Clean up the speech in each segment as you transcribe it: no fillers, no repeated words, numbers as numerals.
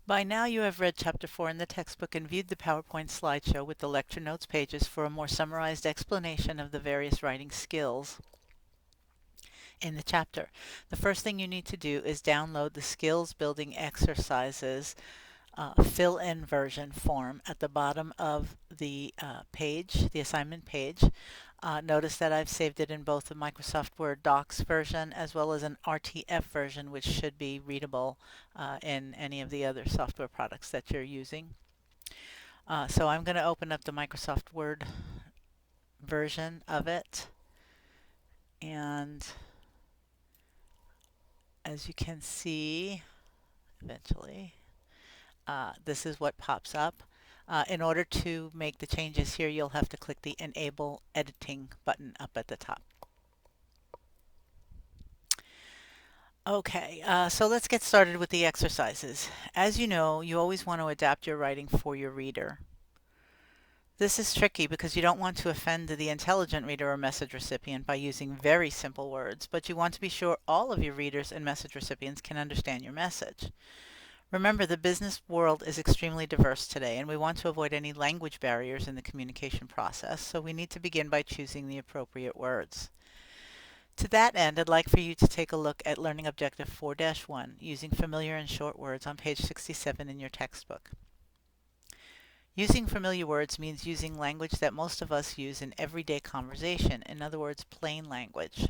By now you have read Chapter 4 in the textbook and viewed the PowerPoint slideshow with the lecture notes pages for a more summarized explanation of the various writing skills in the chapter. The first thing you need to do is download the skills building exercises fill-in version form at the bottom of the page, the assignment page. Notice that I've saved it in both the Microsoft Word Docs version as well as an RTF version, which should be readable in any of the other software products that you're using. So I'm going to open up the Microsoft Word version of it, and as you can see, eventually, this is what pops up. In order to make the changes here, you'll have to click the Enable Editing button up at the top. Okay, so let's get started with the exercises. As you know, you always want to adapt your writing for your reader. This is tricky because you don't want to offend the intelligent reader or message recipient by using very simple words, but you want to be sure all of your readers and message recipients can understand your message. Remember, the business world is extremely diverse today, and we want to avoid any language barriers in the communication process, so we need to begin by choosing the appropriate words. To that end, I'd like for you to take a look at Learning Objective 4-1, using familiar and short words on page 67 in your textbook. Using familiar words means using language that most of us use in everyday conversation, in other words, plain language.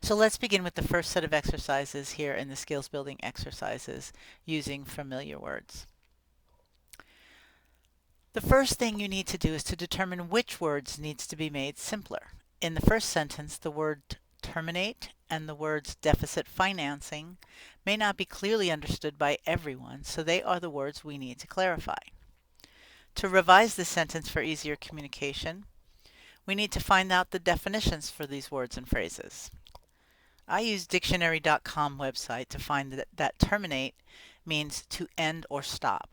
So let's begin with the first set of exercises here in the skills building exercises using familiar words. The first thing you need to do is to determine which words needs to be made simpler. In the first sentence, the word terminate and the words deficit financing may not be clearly understood by everyone, so they are the words we need to clarify. To revise this sentence for easier communication, we need to find out the definitions for these words and phrases. I use dictionary.com website to find that terminate means to end or stop.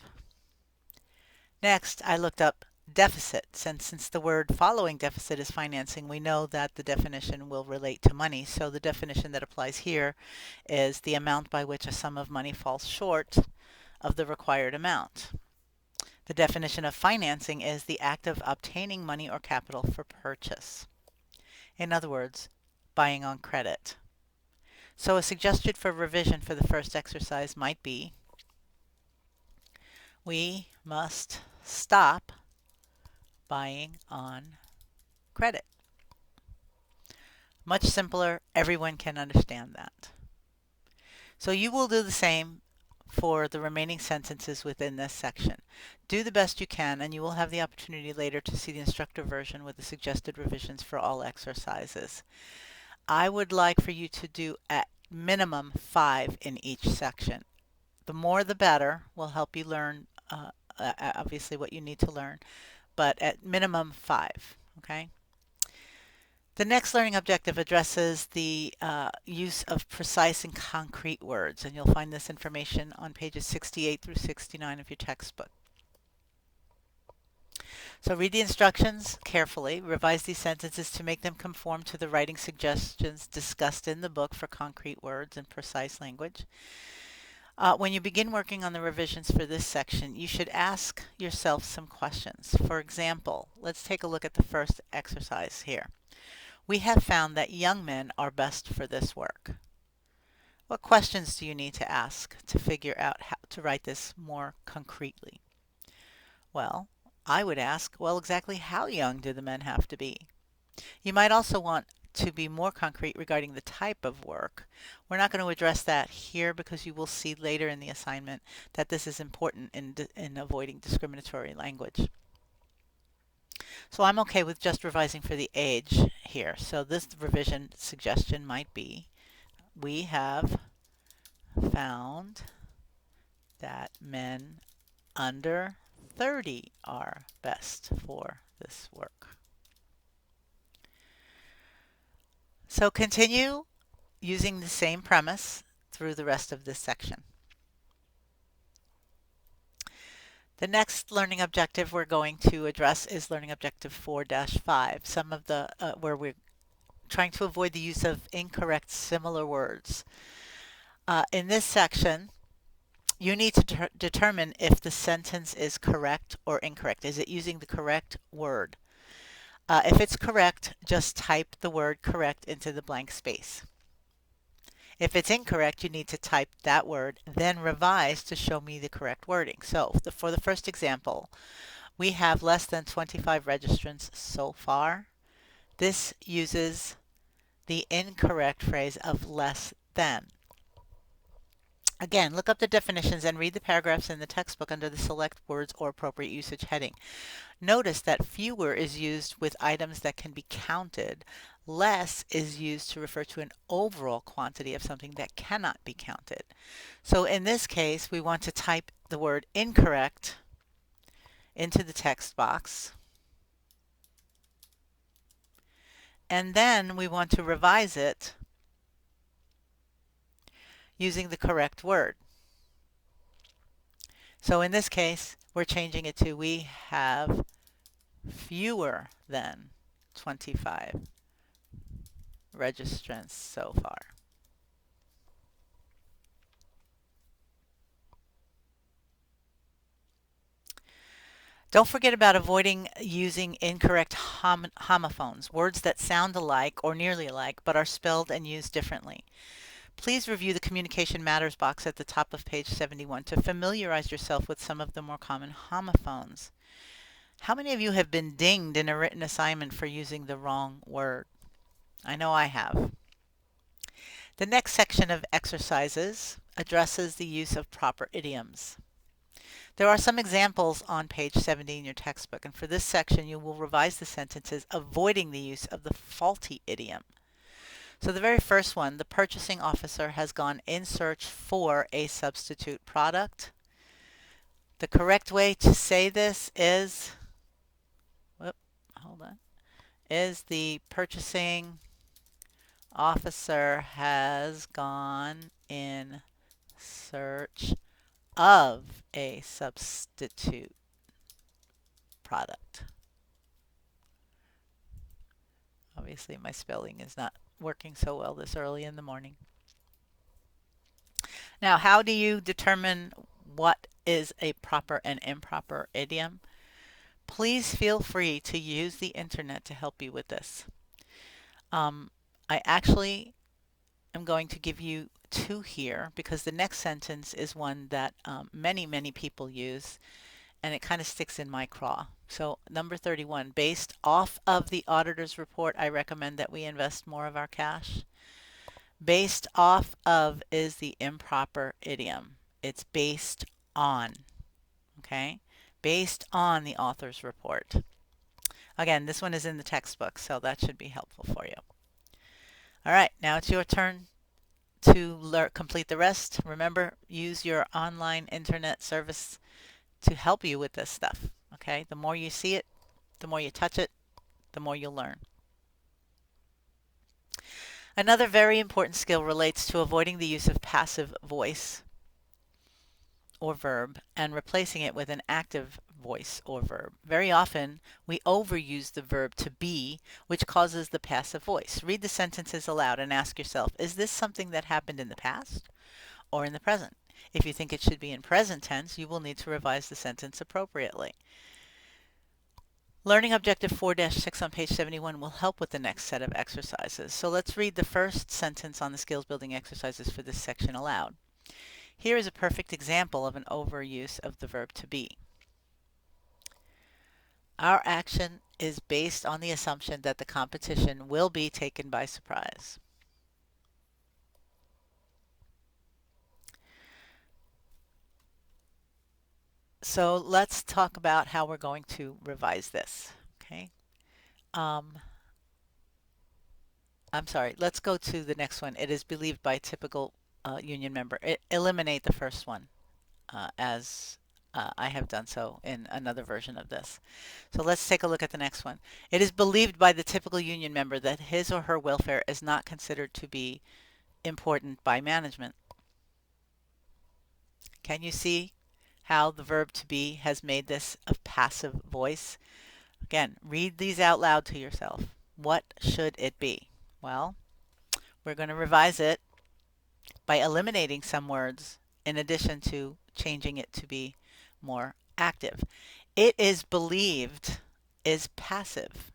Next, I looked up deficit, since the word following deficit is financing, we know that the definition will relate to money, so the definition that applies here is the amount by which a sum of money falls short of the required amount. The definition of financing is the act of obtaining money or capital for purchase. In other words, buying on credit. So a suggestion for revision for the first exercise might be, we must stop buying on credit. Much simpler, everyone can understand that. So you will do the same for the remaining sentences within this section. Do the best you can, and you will have the opportunity later to see the instructor version with the suggested revisions for all exercises. I would like for you to do at minimum 5 in each section. The more the better, will help you learn obviously what you need to learn, but at minimum 5, okay? The next learning objective addresses the use of precise and concrete words, and you'll find this information on pages 68 through 69 of your textbook. So read the instructions carefully, revise these sentences to make them conform to the writing suggestions discussed in the book for concrete words and precise language. When you begin working on the revisions for this section, you should ask yourself some questions. For example, let's take a look at the first exercise here. We have found that young men are best for this work. What questions do you need to ask to figure out how to write this more concretely? Well, I would ask, well, exactly how young do the men have to be? You might also want to be more concrete regarding the type of work. We're not going to address that here because you will see later in the assignment that this is important in avoiding discriminatory language. So I'm okay with just revising for the age here. So this revision suggestion might be, we have found that men under 30 are best for this work. So continue using the same premise through the rest of this section. The next learning objective we're going to address is learning objective 4-5, some of the where we're trying to avoid the use of incorrect similar words. In this section, you need to determine if the sentence is correct or incorrect. Is it using the correct word? If it's correct, just type the word correct into the blank space. If it's incorrect, you need to type that word, then revise to show me the correct wording. So for the first example, we have less than 25 registrants so far. This uses the incorrect phrase of less than. Again, look up the definitions and read the paragraphs in the textbook under the select words or appropriate usage heading. Notice that fewer is used with items that can be counted. Less is used to refer to an overall quantity of something that cannot be counted. So in this case, we want to type the word incorrect into the text box. And then we want to revise it using the correct word. So in this case, we're changing it to we have fewer than 25 registrants so far. Don't forget about avoiding using incorrect homophones, words that sound alike or nearly alike but are spelled and used differently. Please review the Communication Matters box at the top of page 71 to familiarize yourself with some of the more common homophones. How many of you have been dinged in a written assignment for using the wrong word? I know I have. The next section of exercises addresses the use of proper idioms. There are some examples on page 70 in your textbook, and for this section you will revise the sentences avoiding the use of the faulty idiom. So the very first one, the purchasing officer has gone in search for a substitute product. The correct way to say this is, is the purchasing officer has gone in search of a substitute product. Obviously my spelling is not working so well this early in the morning. Now, how do you determine what is a proper and improper idiom? Please feel free to use the internet to help you with this. I actually am going to give you two here because the next sentence is one that many people use, and it kind of sticks in my craw. So number 31, based off of the auditor's report, I recommend that we invest more of our cash. Based off of is the improper idiom. It's based on, okay? Based on the author's report. Again, this one is in the textbook, so that should be helpful for you. All right, now it's your turn to complete the rest. Remember, use your online internet service to help you with this stuff, okay? The more you see it, the more you touch it, the more you'll learn. Another very important skill relates to avoiding the use of passive voice or verb and replacing it with an active voice or verb. Very often, we overuse the verb to be, which causes the passive voice. Read the sentences aloud and ask yourself, is this something that happened in the past or in the present? If you think it should be in present tense, you will need to revise the sentence appropriately. Learning Objective 4-6 on page 71 will help with the next set of exercises. So let's read the first sentence on the skills building exercises for this section aloud. Here is a perfect example of an overuse of the verb to be. Our action is based on the assumption that the competition will be taken by surprise. So let's talk about how we're going to revise this, okay? I'm sorry, let's go to the next one. It is believed by a typical union member. Eliminate the first one as I have done so in another version of this. So let's take a look at the next one. It is believed by the typical union member that his or her welfare is not considered to be important by management. Can you see how the verb to be has made this a passive voice? Again, read these out loud to yourself. What should it be? Well, we're going to revise it by eliminating some words in addition to changing it to be more active. It is believed is passive.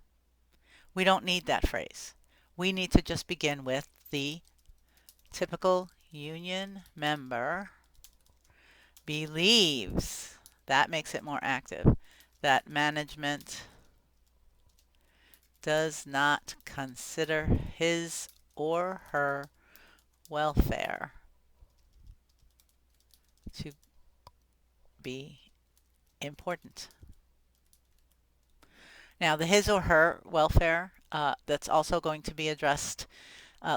We don't need that phrase. We need to just begin with the typical union member believes. That makes it more active. That management does not consider his or her welfare to be important. Now, the his or her welfare, that's also going to be addressed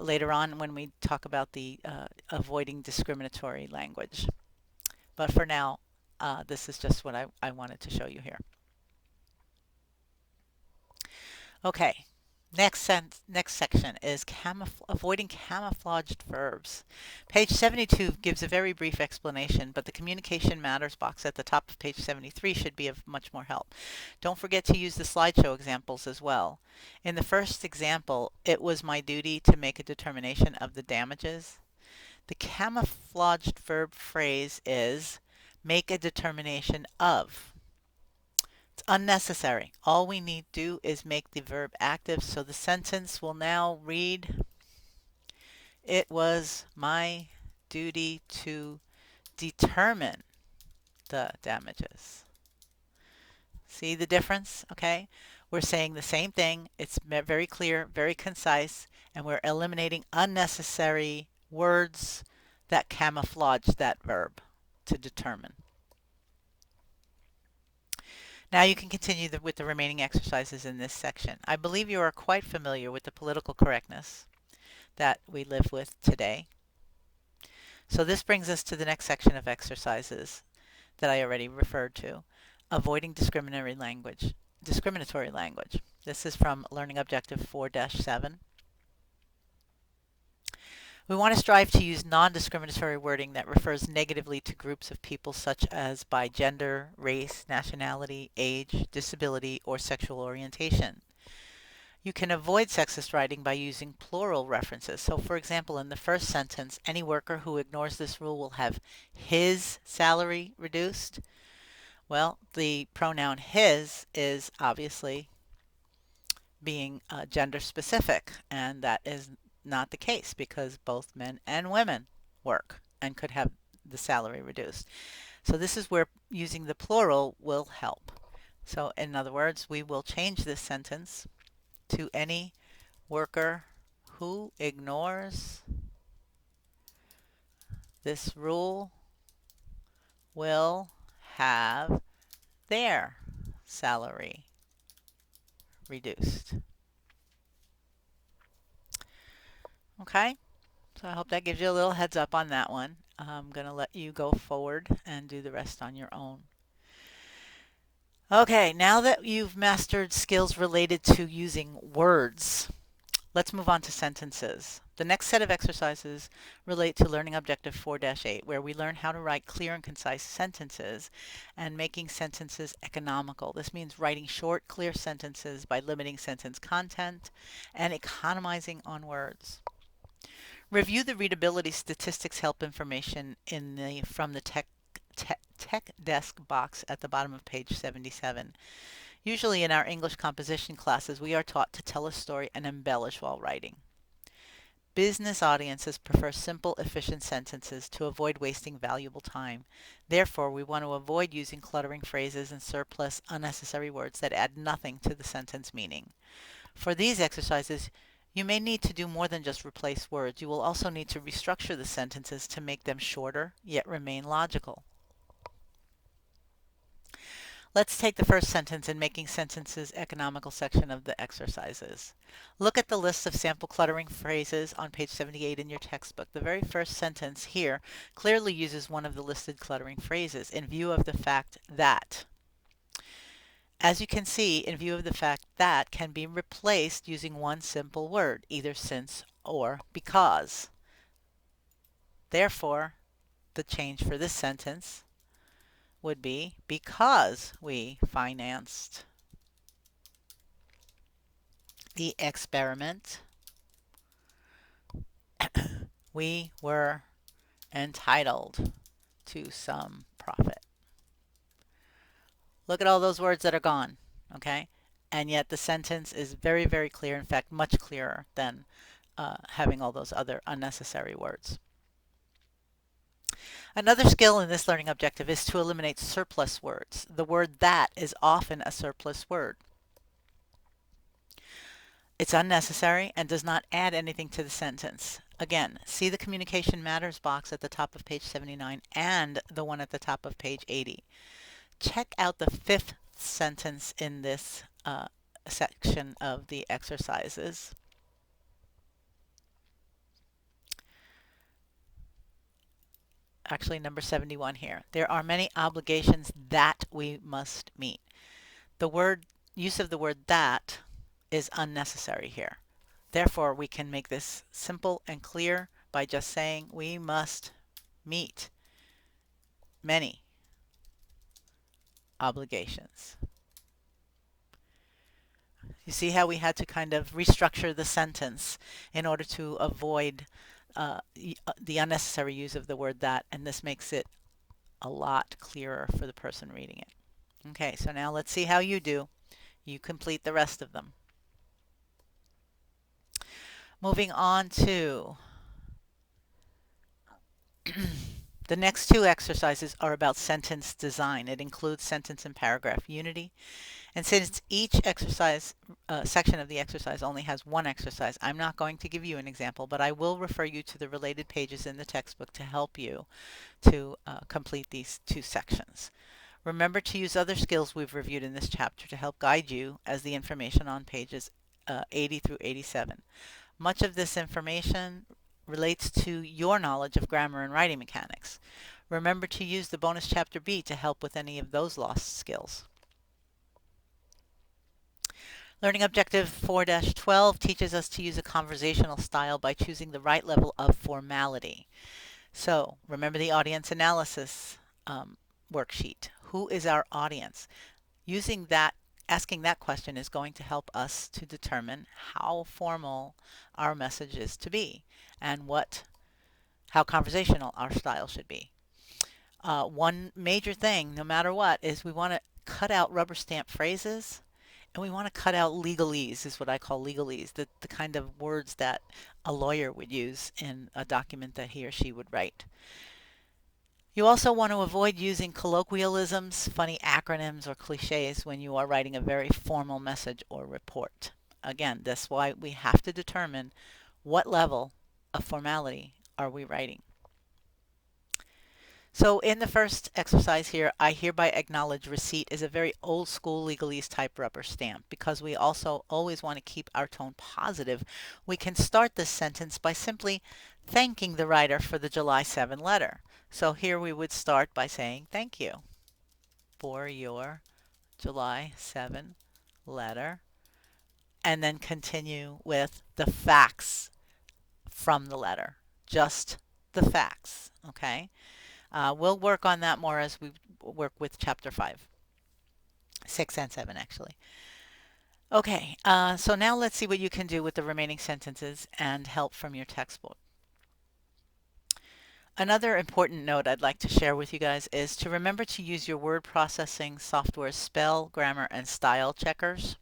later on when we talk about the avoiding discriminatory language. But for now, this is just what I wanted to show you here. Okay, next section is avoiding camouflaged verbs. Page 72 gives a very brief explanation, but the communication matters box at the top of page 73 should be of much more help. Don't forget to use the slideshow examples as well. In the first example, it was my duty to make a determination of the damages. The camouflaged verb phrase is make a determination of. It's unnecessary. All we need to do is make the verb active, so the sentence will now read, it was my duty to determine the damages. See the difference? Okay? We're saying the same thing. It's very clear, very concise, and we're eliminating unnecessary words that camouflage that verb to determine. Now you can continue with the remaining exercises in this section. I believe you are quite familiar with the political correctness that we live with today. So this brings us to the next section of exercises that I already referred to, avoiding discriminatory language. This is from Learning Objective 4-7. We want to strive to use non-discriminatory wording that refers negatively to groups of people such as by gender, race, nationality, age, disability, or sexual orientation. You can avoid sexist writing by using plural references. So for example, in the first sentence, any worker who ignores this rule will have his salary reduced. Well, the pronoun his is obviously being gender specific, and that is not the case because both men and women work and could have the salary reduced. So this is where using the plural will help. So in other words, we will change this sentence to any worker who ignores this rule will have their salary reduced. Okay, so I hope that gives you a little heads up on that one. I'm going to let you go forward and do the rest on your own. Okay, now that you've mastered skills related to using words, let's move on to sentences. The next set of exercises relate to Learning Objective 4-8, where we learn how to write clear and concise sentences and making sentences economical. This means writing short, clear sentences by limiting sentence content and economizing on words. Review the readability statistics help information from the tech desk box at the bottom of page 77. Usually in our English composition classes, we are taught to tell a story and embellish while writing. Business audiences prefer simple, efficient sentences to avoid wasting valuable time. Therefore, we want to avoid using cluttering phrases and surplus, unnecessary words that add nothing to the sentence meaning. For these exercises, you may need to do more than just replace words. You will also need to restructure the sentences to make them shorter, yet remain logical. Let's take the first sentence in making sentences economical section of the exercises. Look at the list of sample cluttering phrases on page 78 in your textbook. The very first sentence here clearly uses one of the listed cluttering phrases in view of the fact that. As you can see, in view of the fact that can be replaced using one simple word, either since or because. Therefore, the change for this sentence would be because we financed the experiment, we were entitled to some profit. Look at all those words that are gone, okay? And yet the sentence is very, very clear. In fact, much clearer than having all those other unnecessary words. Another skill in this learning objective is to eliminate surplus words. The word that is often a surplus word. It's unnecessary and does not add anything to the sentence. Again, see the Communication Matters box at the top of page 79 and the one at the top of page 80. Check out the fifth sentence in this section of the exercises. Actually, number 71 here. There are many obligations that we must meet. The use of the word that is unnecessary here. Therefore, we can make this simple and clear by just saying we must meet many obligations. You see how we had to kind of restructure the sentence in order to avoid the unnecessary use of the word that, and this makes it a lot clearer for the person reading it. Okay, so now let's see how you do. You complete the rest of them. Moving on to the next two exercises are about sentence design. It includes sentence and paragraph unity. And since each exercise section of the exercise only has one exercise, I'm not going to give you an example, but I will refer you to the related pages in the textbook to help you to complete these two sections. Remember to use other skills we've reviewed in this chapter to help guide you as the information on pages 80 through 87. Much of this information relates to your knowledge of grammar and writing mechanics. Remember to use the bonus chapter B to help with any of those lost skills. Learning Objective 4-12 teaches us to use a conversational style by choosing the right level of formality. So remember the audience analysis worksheet. Who is our audience? Using that, asking that question is going to help us to determine how formal our message is to be and how conversational our style should be. One major thing, no matter what, is we want to cut out rubber stamp phrases. And we want to cut out legalese, is what I call legalese, the kind of words that a lawyer would use in a document that he or she would write. You also want to avoid using colloquialisms, funny acronyms, or cliches when you are writing a very formal message or report. Again, that's why we have to determine what level of formality are we writing. So in the first exercise here, I hereby acknowledge receipt is a very old school legalese type rubber stamp. Because we also always want to keep our tone positive, we can start this sentence by simply thanking the writer for the July 7 letter. So here we would start by saying thank you for your July 7 letter, and then continue with the facts from the letter, just the facts, okay? We'll work on that more as we work with chapter 5, 6 and 7 actually. Okay, so now let's see what you can do with the remaining sentences and help from your textbook. Another important note I'd like to share with you guys is to remember to use your word processing software spell, grammar, and style checkers.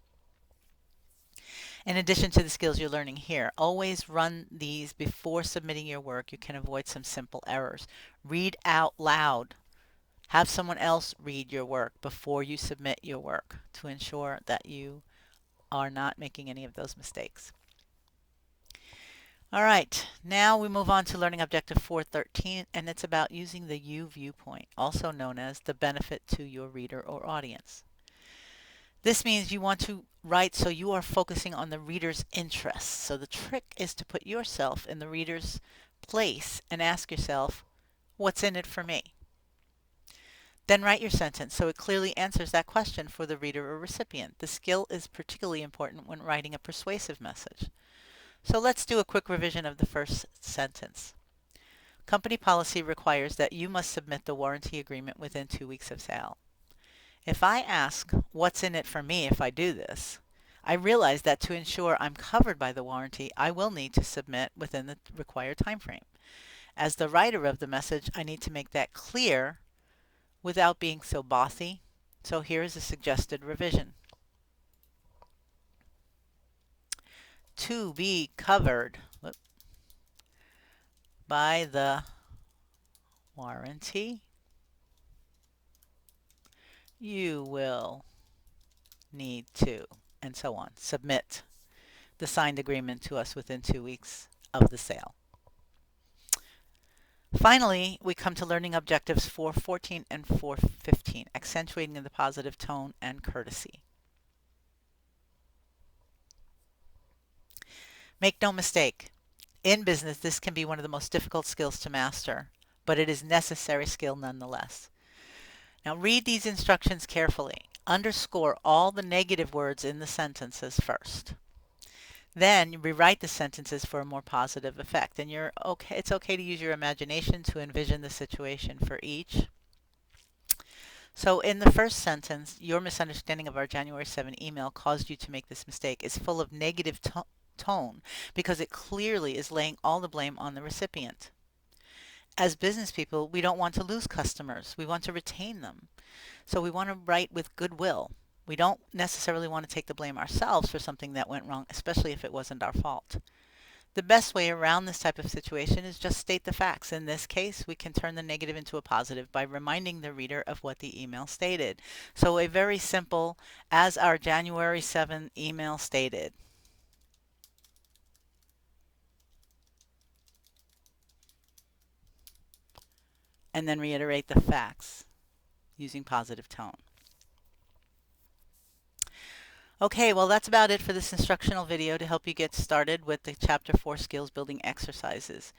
In addition to the skills you're learning here, always run these before submitting your work. You can avoid some simple errors. Read out loud. Have someone else read your work before you submit your work to ensure that you are not making any of those mistakes. All right, now we move on to Learning Objective 4.13, and it's about using the you viewpoint, also known as the benefit to your reader or audience. This means you want to write so you are focusing on the reader's interests. So the trick is to put yourself in the reader's place and ask yourself, what's in it for me? Then write your sentence so it clearly answers that question for the reader or recipient. The skill is particularly important when writing a persuasive message. So let's do a quick revision of the first sentence. Company policy requires that you must submit the warranty agreement within 2 weeks of sale. If I ask, what's in it for me if I do this, I realize that to ensure I'm covered by the warranty, I will need to submit within the required time frame. As the writer of the message, I need to make that clear without being so bossy. So here is a suggested revision. To be covered by the warranty, you will need to, and so on, submit the signed agreement to us within 2 weeks of the sale. Finally, we come to learning objectives 4.14 and 4.15, accentuating the positive tone and courtesy. Make no mistake, in business, this can be one of the most difficult skills to master, but it is necessary skill nonetheless. Now read these instructions carefully. Underscore all the negative words in the sentences first. Then rewrite the sentences for a more positive effect. And it's okay to use your imagination to envision the situation for each. So in the first sentence, your misunderstanding of our January 7 email caused you to make this mistake is full of negative tone because it clearly is laying all the blame on the recipient. As business people, we don't want to lose customers. We want to retain them. So we want to write with goodwill. We don't necessarily want to take the blame ourselves for something that went wrong, especially if it wasn't our fault. The best way around this type of situation is just state the facts. In this case, we can turn the negative into a positive by reminding the reader of what the email stated. So a very simple, as our January 7 email stated. And then reiterate the facts using positive tone. Okay, well that's about it for this instructional video to help you get started with the Chapter 4 skills building exercises.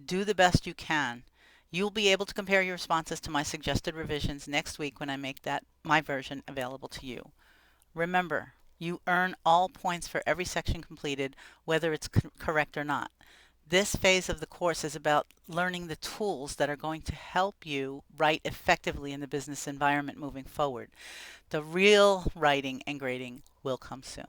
Do the best you can. You'll be able to compare your responses to my suggested revisions next week when I make my version available to you. Remember, you earn all points for every section completed, whether it's correct or not. This phase of the course is about learning the tools that are going to help you write effectively in the business environment moving forward. The real writing and grading will come soon.